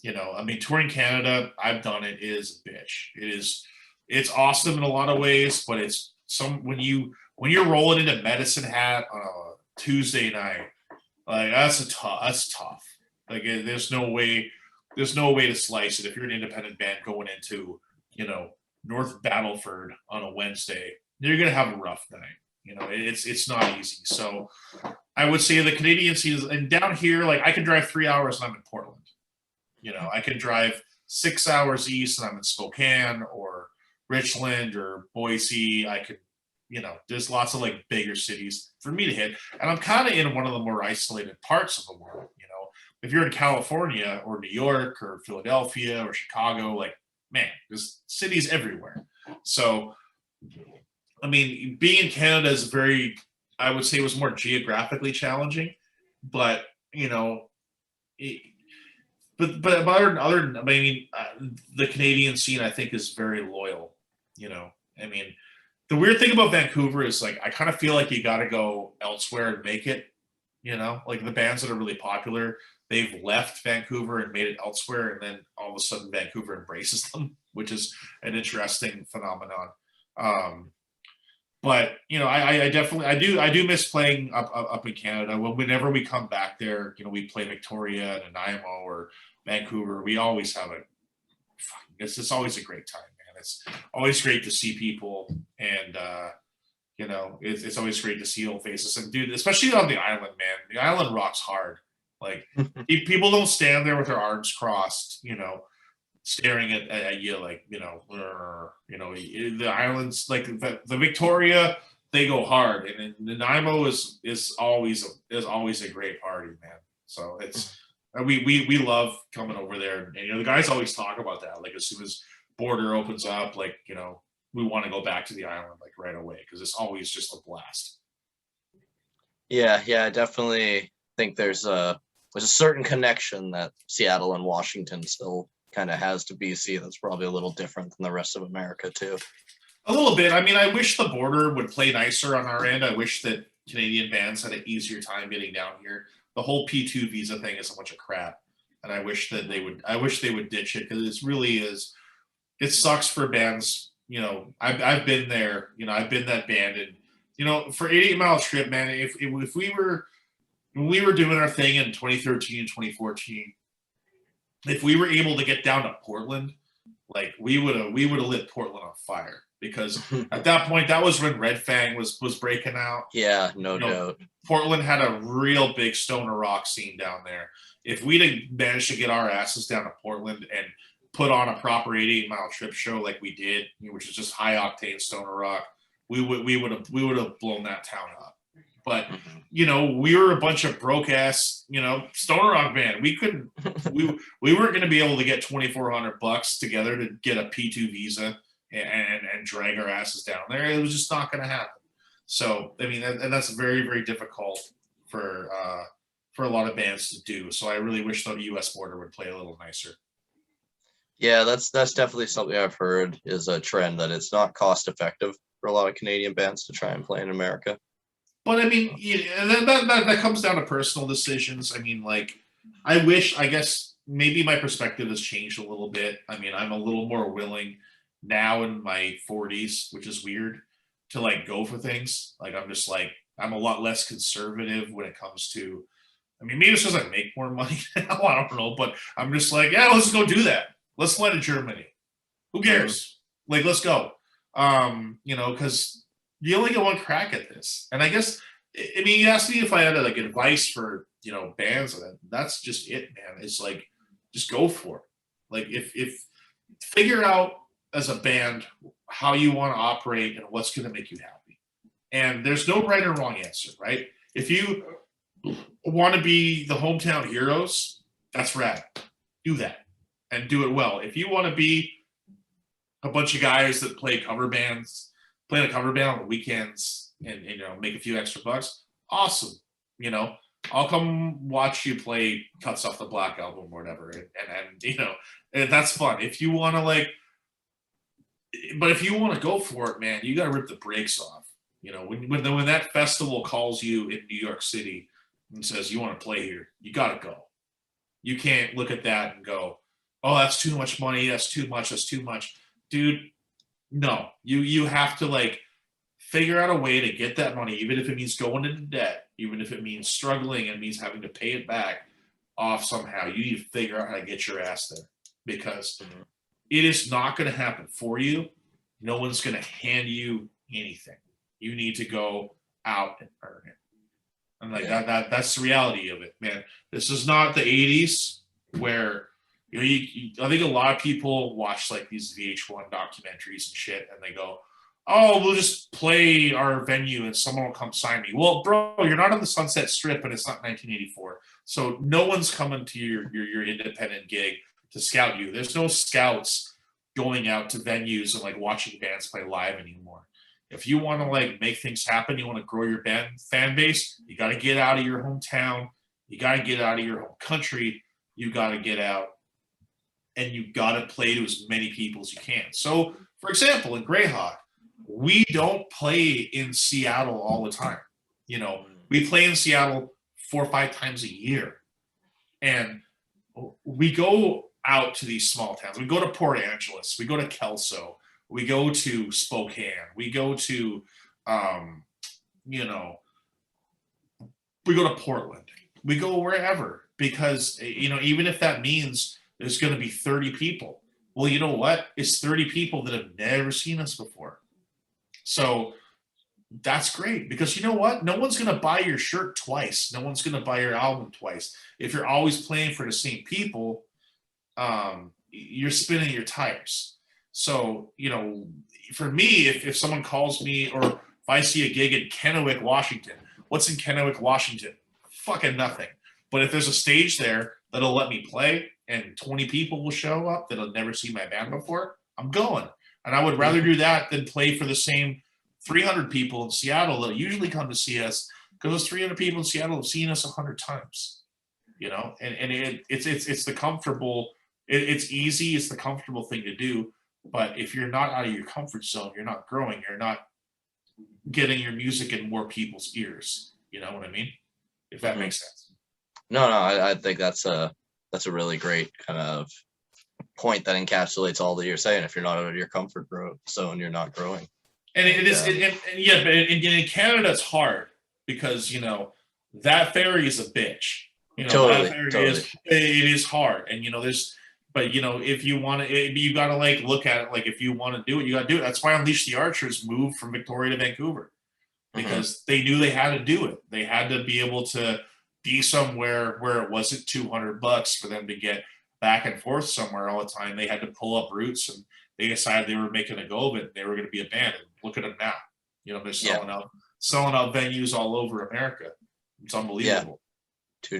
You know, I mean, touring Canada, I've done it, is a bitch. It's awesome in a lot of ways, but it's some when you're rolling into Medicine Hat on a Tuesday night, like that's tough. Like there's no way to slice it if you're an independent band going into, you know, North Battleford on a Wednesday. You're gonna have a rough night. You know, it's not easy. So I would say the Canadian scene is, and down here, like I can drive 3 hours and I'm in Portland. You know, I can drive 6 hours east and I'm in Spokane or Richland or Boise. I could, you know, there's lots of like bigger cities for me to hit. And I'm kind of in one of the more isolated parts of the world. You know, if you're in California or New York or Philadelphia or Chicago, like, man, there's cities everywhere. So, I mean, being in Canada is very, I would say, it was more geographically challenging, but you know, it, but I mean, the Canadian scene I think is very loyal. You know, I mean, the weird thing about Vancouver is like I kind of feel like you got to go elsewhere and make it. You know, like the bands that are really popular, they've left Vancouver and made it elsewhere, and then all of a sudden Vancouver embraces them, which is an interesting phenomenon. Um, but you know, I definitely I do miss playing up in Canada. Whenever we come back there, you know, we play Victoria and Nanaimo or Vancouver. We always have a it's always a great time, man. It's always great to see people, and you know, it's always great to see old faces. And dude, especially on the island, man, the island rocks hard. Like people don't stand there with their arms crossed, you know, staring at you like, you know, the islands like the Victoria, they go hard, and the Nanaimo is always a great party, man. So it's we love coming over there, and you know the guys always talk about that. Like as soon as border opens up, like you know we want to go back to the island like right away because it's always just a blast. Yeah, I definitely think there's a certain connection that Seattle and Washington still kind of has to BC that's probably a little different than the rest of America too. A little bit. I mean, I wish the border would play nicer on our end. I wish that Canadian bands had an easier time getting down here. The whole P2 visa thing is a bunch of crap, and I wish that they would. I wish they would ditch it because it really is. It sucks for bands. You know, I've been there. You know, I've been that band, and you know, for 88 Mile Trip, man, if we were when we were doing our thing in 2013 and 2014, if we were able to get down to Portland, like we would have lit Portland on fire because at that point that was when Red Fang was breaking out. Yeah, no You know, doubt. Portland had a real big stoner rock scene down there. If we'd have managed to get our asses down to Portland and put on a proper 88 Mile Trip show like we did, which is just high octane stoner rock, we would have blown that town up. But you know, we were a bunch of broke ass, you know, stoner rock band. We couldn't, we weren't going to be able to get $2,400 together to get a P2 visa and drag our asses down there. It was just not going to happen. So I mean, and that's very, very difficult for a lot of bands to do. So I really wish the U.S. border would play a little nicer. Yeah, that's definitely something I've heard is a trend that it's not cost effective for a lot of Canadian bands to try and play in America. But I mean, yeah, that comes down to personal decisions. I mean, like, I guess maybe my perspective has changed a little bit. I mean, I'm a little more willing now in my 40s, which is weird, to like go for things. Like, I'm just like, I'm a lot less conservative when it comes to, I mean, maybe it's because I make more money now. I don't know, but I'm just like, yeah, let's go do that. Let's fly to Germany. Who cares? Like, let's go. Because you only get one crack at this. And I guess, I mean, you asked me if I had like advice for bands. That's just it, man. It's like just go for it. Like if figure out as a band how you want to operate and what's going to make you happy. And there's no right or wrong answer, right? If you want to be the hometown heroes, that's rad. Do that and do it well. If you want to be a bunch of guys that play cover bands, play in a cover band on the weekends and make a few extra bucks, awesome. I'll come watch you play Cuts Off the Black album or whatever. And that's fun. If you want to but if you want to go for it, man, you got to rip the brakes off. When that festival calls you in New York City and says you want to play here, you got to go. You can't look at that and go, oh, that's too much money. That's too much. That's too much. Dude, no. You have to figure out a way to get that money, even if it means going into debt, even if it means struggling and means having to pay it back off somehow. You need to figure out how to get your ass there because it is not going to happen for you. No one's going to hand you anything. You need to go out and earn it. And that's the reality of it, man. This is not the 80s where I think a lot of people watch these VH1 documentaries and shit and they go, oh, we'll just play our venue and someone will come sign me. Well, bro, you're not on the Sunset Strip and it's not 1984. So no one's coming to your independent gig to scout you. There's no scouts going out to venues and watching bands play live anymore. If you want to make things happen, you want to grow your band fan base, you got to get out of your hometown. You got to get out of your home country. You got to get out and you got to play to as many people as you can. So, for example, in Greyhawk, we don't play in Seattle all the time. We play in Seattle 4 or 5 times a year. And we go out to these small towns. We go to Port Angeles. We go to Kelso. We go to Spokane. We go to, we go to Portland. We go wherever because, even if that means there's going to be 30 people. Well, you know what? It's 30 people that have never seen us before. So that's great because you know what? No one's going to buy your shirt twice. No one's going to buy your album twice. If you're always playing for the same people, you're spinning your tires. So, for me, if someone calls me or if I see a gig in Kennewick, Washington, what's in Kennewick, Washington? Fucking nothing. But if there's a stage there that'll let me play and 20 people will show up that'll never see my band before, I'm going. And I would rather do that than play for the same 300 people in Seattle that usually come to see us because those 300 people in Seattle have seen us 100 times, and it's the comfortable, it's easy. It's the comfortable thing to do. But if you're not out of your comfort zone, you're not growing. You're not getting your music in more people's ears. You know what I mean? If that makes sense. No, I think that's a really great kind of point that encapsulates all that you're saying. If you're not out of your comfort zone, you're not growing. And but in Canada it's hard because that ferry is a bitch. Totally. It is hard, and but if you want to, you got to look at it. If you want to do it, you got to do it. That's why Unleash the Archers moved from Victoria to Vancouver because they knew they had to do it. They had to be able to be somewhere where it wasn't $200 for them to get back and forth somewhere all the time. They had to pull up roots, and they decided they were making a go of it. And they were going to be a band. And look at them now. They're selling out venues all over America. It's unbelievable. Yeah. Too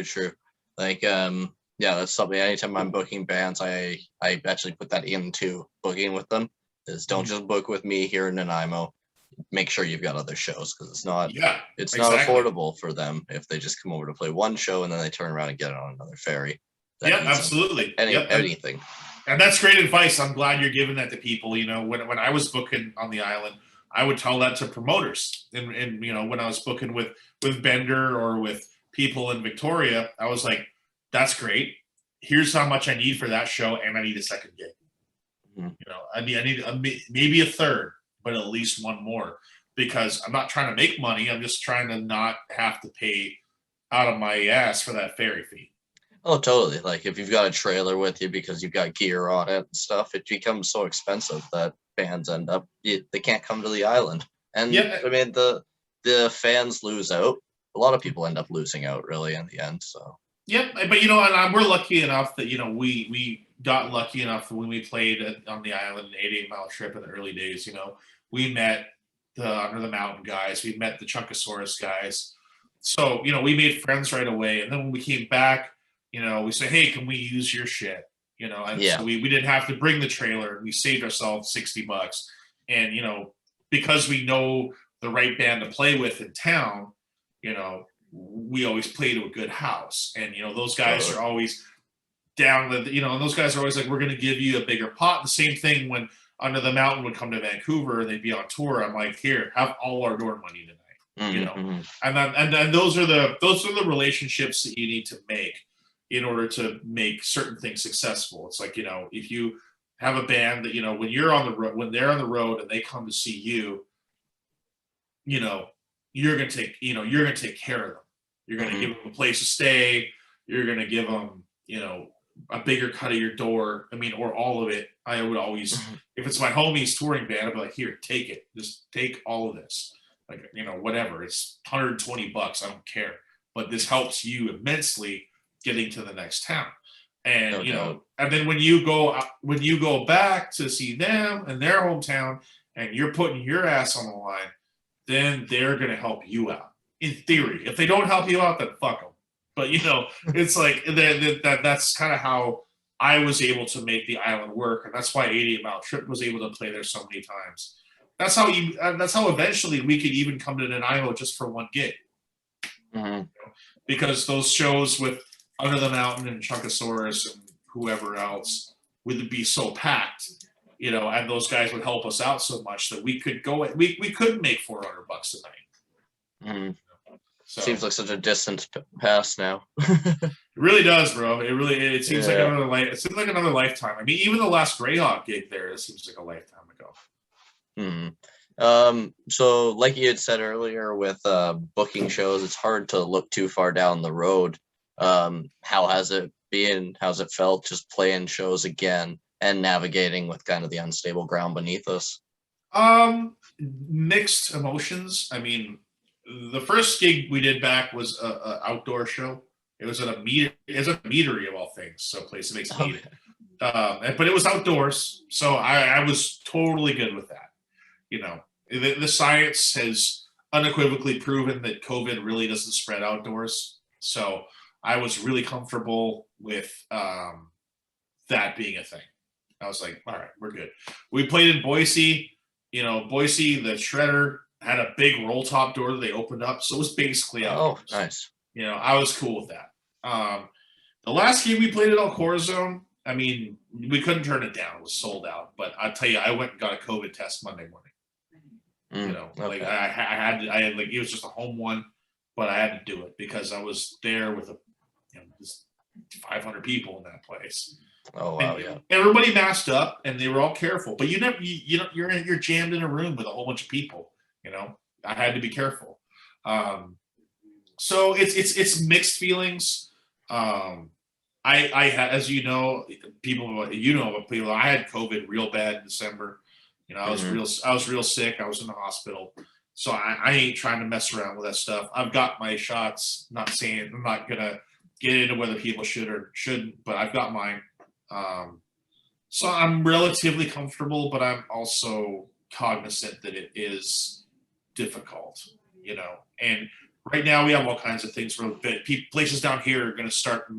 true. That's something. Anytime I'm booking bands, I actually put that into booking with them. Is don't just book with me here in Nanaimo. make sure you've got other shows, because it's not exactly. affordable for them if they just come over to play one show and then they turn around and get on another ferry. Yeah, absolutely. Anything. And that's great advice. I'm glad you're giving that to people. You know, when I was booking on the island, I would tell that to promoters. And you know, when I was booking with Bender or with people in Victoria, I was like, that's great. Here's how much I need for that show, and I need a second gig. Mm-hmm. You know, I need maybe a third, but at least one more, because I'm not trying to make money. I'm just trying to not have to pay out of my ass for that ferry fee. Oh, totally. Like if you've got a trailer with you because you've got gear on it and stuff, it becomes so expensive that bands end up, they can't come to the island. And I mean, the fans lose out. A lot of people end up losing out really in the end. So. Yep, but you know, and we're lucky enough that, you know, we got lucky enough when we played on the island, an 88 mile trip in the early days. You know, we met the Under the Mountain guys, we met the Chunkosaurus guys. So, you know, we made friends right away. And then when we came back, you know, we said, hey, can we use your shit? You know, and so we didn't have to bring the trailer. We saved ourselves $60. And, you know, because we know the right band to play with in town, you know, we always play to a good house. And, you know, those guys are always down with, you know, and those guys are always like, we're going to give you a bigger pot. The same thing when Under the Mountain would come to Vancouver and they'd be on tour. I'm like, here, have all our door money tonight, you know? And then those are the relationships that you need to make in order to make certain things successful. It's like, you know, if you have a band that, you know, when you're on the road, when they're on the road and they come to see you, you know, you're going to take care of them. You're going to give them a place to stay. You're going to give them, you know, a bigger cut of your door. I mean, or all of it. I would always, if it's my homie's touring band, I'd be like, here, take it. Just take all of this. Like, you know, whatever. It's $120. I don't care. But this helps you immensely getting to the next town. And, you know, and then when you go back to see them in their hometown and you're putting your ass on the line, then they're going to help you out. In theory, if they don't help you out, then fuck them. But, you know, it's like that's kind of how I was able to make the island work. And that's why 88 Mile Trip was able to play there so many times. That's how eventually we could even come to Nanaimo just for one gig. You know? Because those shows with Under the Mountain and Chunkosaurus and whoever else would be so packed, you know, and those guys would help us out so much that we could go, we could make $400 a night. So, seems like such a distant past now. It really does, bro. It seems like another life. It seems like another lifetime. I mean, even the last Greyhawk gig there, it seems like a lifetime ago. So like you had said earlier with booking shows, it's hard to look too far down the road. How has it been? How's it felt just playing shows again and navigating with kind of the unstable ground beneath us? Mixed emotions. I mean, the first gig we did back was a outdoor show. It was at a meadery of all things, so a place that makes meat. But it was outdoors, so I was totally good with that. You know, the science has unequivocally proven that COVID really doesn't spread outdoors. So I was really comfortable with that being a thing. I was like, all right, we're good. We played in Boise. You know, Boise, the Shredder had a big roll top door that they opened up. So it was basically outdoors. Oh, nice. You know, I was cool with that. The last game we played at El Corazon, I mean, we couldn't turn it down. It was sold out. But I tell you, I went and got a COVID test Monday morning. You know, like I had like, it was just a home one, but I had to do it because I was there with just 500 people in that place. Oh wow, and everybody masked up and they were all careful, but you're jammed in a room with a whole bunch of people. You know, I had to be careful. So it's mixed feelings. I had, as you know, I had COVID real bad in December. You know, I was real sick. I was in the hospital. So I ain't trying to mess around with that stuff. I've got my shots. Not saying I'm not gonna get into whether people should or shouldn't, but I've got mine. So I'm relatively comfortable, but I'm also cognizant that it is difficult, you know. And right now we have all kinds of things where places down here are going to start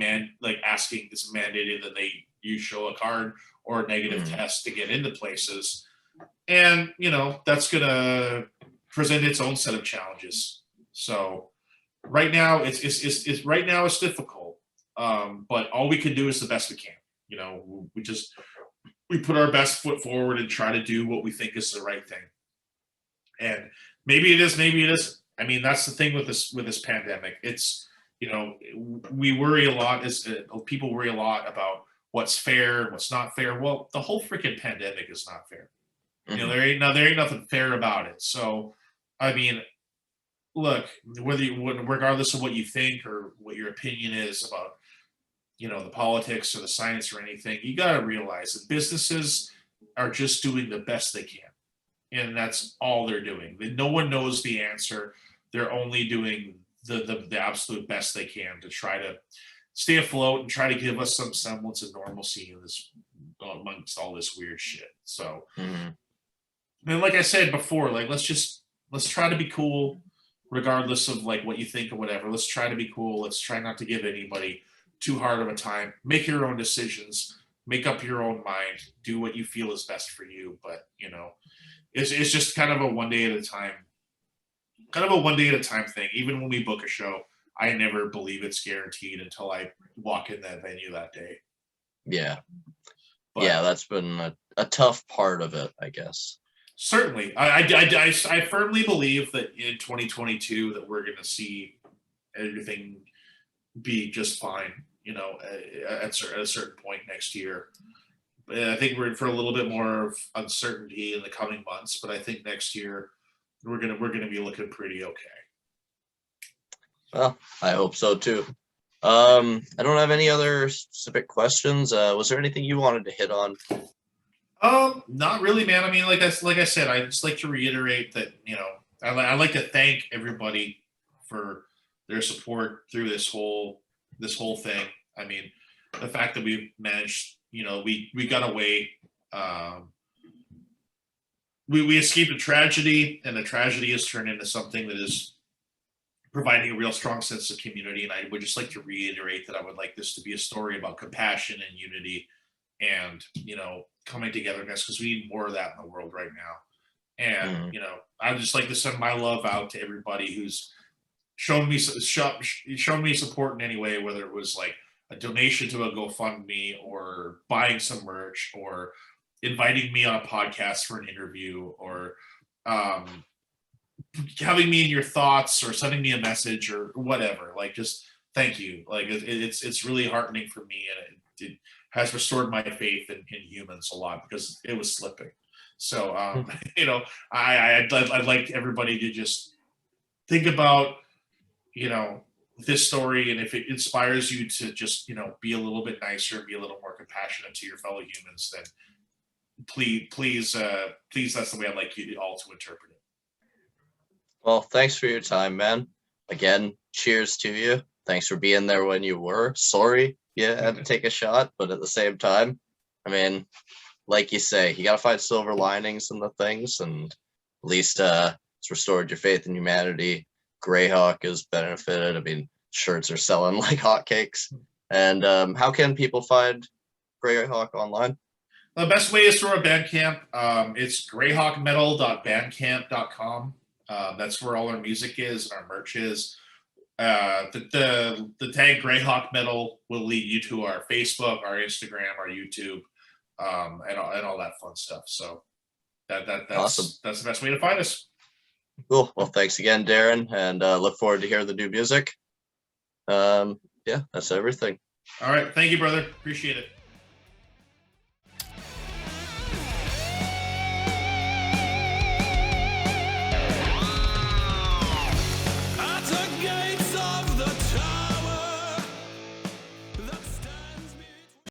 asking, it's mandated that you show a card or a negative test to get into places. And, you know, that's going to present its own set of challenges. So right now it's right now it's difficult, but all we can do is the best we can. You know, we put our best foot forward and try to do what we think is the right thing. And maybe it is, maybe it isn't. I mean, that's the thing with this pandemic. It's, you know, we worry a lot as people worry a lot about what's fair and what's not fair. Well, the whole freaking pandemic is not fair. You know, there ain't nothing fair about it. So, I mean, look, regardless of what you think or what your opinion is about, you know, the politics or the science or anything, you got to realize that businesses are just doing the best they can, and that's all they're doing. No one knows the answer. They're only doing the absolute best they can to try to stay afloat and try to give us some semblance of normalcy in this amongst all this weird shit. So, and like I said before, like let's try to be cool, regardless of like what you think or whatever. Let's try to be cool. Let's try not to give anybody too hard of a time. Make your own decisions. Make up your own mind. Do what you feel is best for you. But you know, it's just kind of a one day at a time. Kind of a one day at a time thing. Even when we book a show, I never believe it's guaranteed until I walk in that venue that day. Yeah. But yeah, that's been a tough part of it, I guess. Certainly. I firmly believe that in 2022 that we're going to see everything be just fine, you know, at a certain point next year. I think we're in for a little bit more of uncertainty in the coming months, but I think next year we're gonna be looking pretty okay. Well, I hope so too. I don't have any other specific questions. Was there anything you wanted to hit on? Not really, man. I mean, like I said, I just like to reiterate that, you know, I like to thank everybody for their support through this whole thing. I mean, the fact that we've managed, you know, we got away. We escaped a tragedy, and the tragedy has turned into something that is providing a real strong sense of community. And I would just like to reiterate that I would like this to be a story about compassion and unity, and you know, coming togetherness, because we need more of that in the world right now. And you know, I would just like to send my love out to everybody who's shown me support in any way, whether it was like a donation to a GoFundMe, or buying some merch, or inviting me on a podcast for an interview, or having me in your thoughts, or sending me a message, or whatever. Like, just thank you. Like, it's really heartening for me, and it has restored my faith in humans a lot, because it was slipping. So, you know, I'd like everybody to just think about, you know, this story, and if it inspires you to just, you know, be a little bit nicer, be a little more compassionate to your fellow humans, then please, that's the way I'd like you all to interpret it. Well, thanks for your time, man. Again, cheers to you. Thanks for being there when you were. Sorry you had to take a shot, but at the same time, I mean, like you say, you got to find silver linings in the things, and at least it's restored your faith in humanity. Greyhawk has benefited. I mean, shirts are selling like hotcakes. And how can people find Greyhawk online? The best way is through our Bandcamp. It's greyhawkmetal.bandcamp.com. That's where all our music is and our merch is. The tag Greyhawk Metal will lead you to our Facebook, our Instagram, our YouTube, and all that fun stuff. So that's awesome. That's the best way to find us. Cool. Well, thanks again, Darin, and look forward to hearing the new music. Yeah, that's everything. All right. Thank you, brother. Appreciate it.